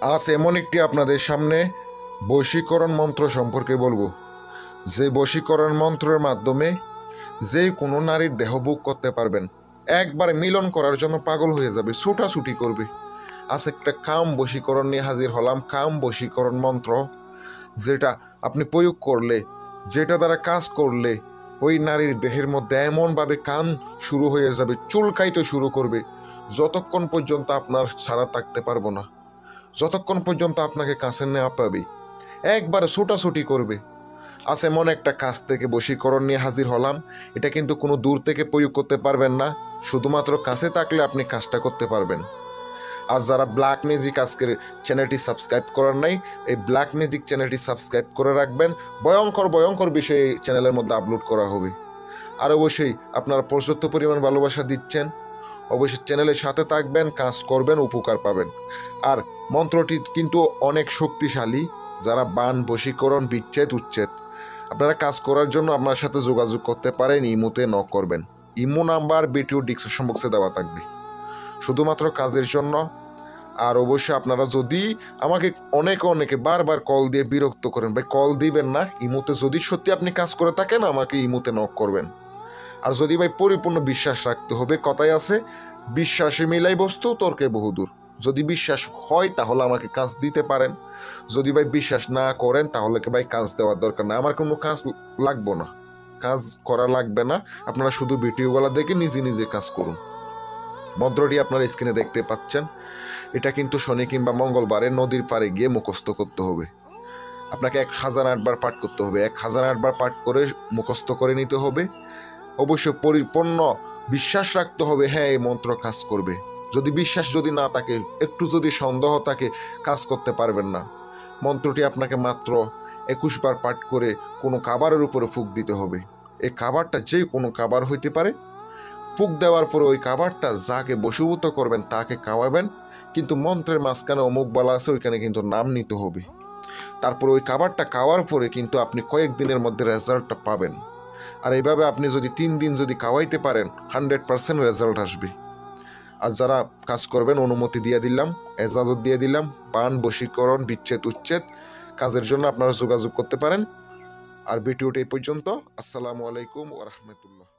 আজ এমন একটি আপনাদের সামনে বশীকরণ মন্ত্র সম্পর্কে বলবো, যে বশীকরণ মন্ত্রের মাধ্যমে যে কোনো নারীর দেহভোগ করতে পারবেন। একবার মিলন করার জন্য পাগল হয়ে যাবে, ছুটাছুটি করবে। আজ একটা কাম বশীকরণ নিয়ে হাজির হলাম। কাম বশীকরণ মন্ত্র, যেটা আপনি প্রয়োগ করলে, যেটা দ্বারা কাজ করলে ওই নারীর দেহের মধ্যে এমনভাবে কাম শুরু হয়ে যাবে, চুলকাইতে শুরু করবে, যতক্ষণ পর্যন্ত আপনার ছাড়া থাকতে পারবো না, যতক্ষণ পর্যন্ত আপনাকে কাছে নেওয়া পাবে, একবারে ছোটাছুটি করবে। আজ এমন একটা কাজ থেকে বশীকরণ নিয়ে হাজির হলাম। এটা কিন্তু কোনো দূর থেকে প্রয়োগ করতে পারবেন না, শুধুমাত্র কাছে থাকলে আপনি কাজটা করতে পারবেন। আজ যারা ব্ল্যাক ম্যাজিক আজকের চ্যানেলটি সাবস্ক্রাইব করার নাই, এই ব্ল্যাক ম্যাজিক চ্যানেলটি সাবস্ক্রাইব করে রাখবেন। ভয়ঙ্কর ভয়ঙ্কর বিষয়ে এই চ্যানেলের মধ্যে আপলোড করা হবে। আর অবশ্যই আপনারা পর্যাপ্ত পরিমাণ ভালোবাসা দিচ্ছেন, অবশ্যই চ্যানেলের সাথে থাকবেন, কাজ করবেন, উপকার পাবেন। আর মন্ত্রটি কিন্তু অনেক শক্তিশালী। যারা বান, বশীকরণ, বিচ্ছেদ, উচ্ছেদ, আপনারা কাজ করার জন্য আপনার সাথে যোগাযোগ করতে পারেন, ইমোতে নক করবেন। ইমো নাম্বার ভিডিও ডিসক্রিপশন বক্সে দেওয়া থাকবে, শুধুমাত্র কাজের জন্য। আর অবশ্যই আপনারা যদি আমাকে অনেকে বারবার কল দিয়ে বিরক্ত করেন, ভাই কল দিবেন না, ইমোতে যদি সত্যি আপনি কাজ করে থাকেন আমাকে ইমোতে নক করবেন। আর যদি ভাই পরিপূর্ণ বিশ্বাস রাখতে হবে, কথায় আছে বিশ্বাসে মিলাই বস্তু, তর্কে বহুদূর। যদি বিশ্বাস হয় তাহলে আমাকে কাজ দিতে পারেন, যদি ভাই বিশ্বাস না করেন তাহলে ভাই কাজ দেওয়ার দরকার না, আমার কোনো কাজ লাগবো না, কাজ করা লাগবে না। আপনারা শুধু ভিডিওগুলো দেখে নিজে নিজে কাজ করুন। মন্ত্রটি আপনারা স্ক্রিনে দেখতে পাচ্ছেন। এটা কিন্তু শনি কিংবা মঙ্গলবারে নদীর পাড়ে গিয়ে মুখস্থ করতে হবে। আপনাকে 1008 বার পাঠ করতে হবে, 1008 বার পাঠ করে মুখস্থ করে নিতে হবে। অবশ্যই পরিপূর্ণ বিশ্বাস রাখতে হবে, হ্যাঁ এই মন্ত্র কাজ করবে। যদি বিশ্বাস যদি না থাকে, একটু যদি সন্দেহ থাকে, কাজ করতে পারবেন না। মন্ত্রটি আপনাকে মাত্র 21 বার পাঠ করে কোনো খাবারের উপরে ফুঁক দিতে হবে। এই খাবারটা যে কোনো খাবার হইতে পারে। ফুঁক দেওয়ার পরে ওই খাবারটা যাকে বশীভূত করবেন তাকে খাওয়াবেন, কিন্তু মন্ত্রের মাঝখানে অমুক বলা আছে, ওইখানে কিন্তু নাম নিতে হবে। তারপর ওই খাবারটা খাওয়ার পরে কিন্তু আপনি কয়েকদিনের মধ্যে রেজাল্টটা পাবেন। আর এইভাবে আপনি যদি 3 দিন যদি খাওয়াইতে পারেন, 100% রেজাল্ট আসবে। আর যারা কাজ করবেন অনুমতি দিয়ে দিলাম, এজাজত দিয়ে দিলাম। বান, বশীকরণ, বিচ্ছেদ, উচ্ছেদ কাজের জন্য আপনারা যোগাযোগ করতে পারেন। আর ভিডিওটি এই পর্যন্ত। আসসালামু আলাইকুম ওয়া রাহমাতুল্লাহ।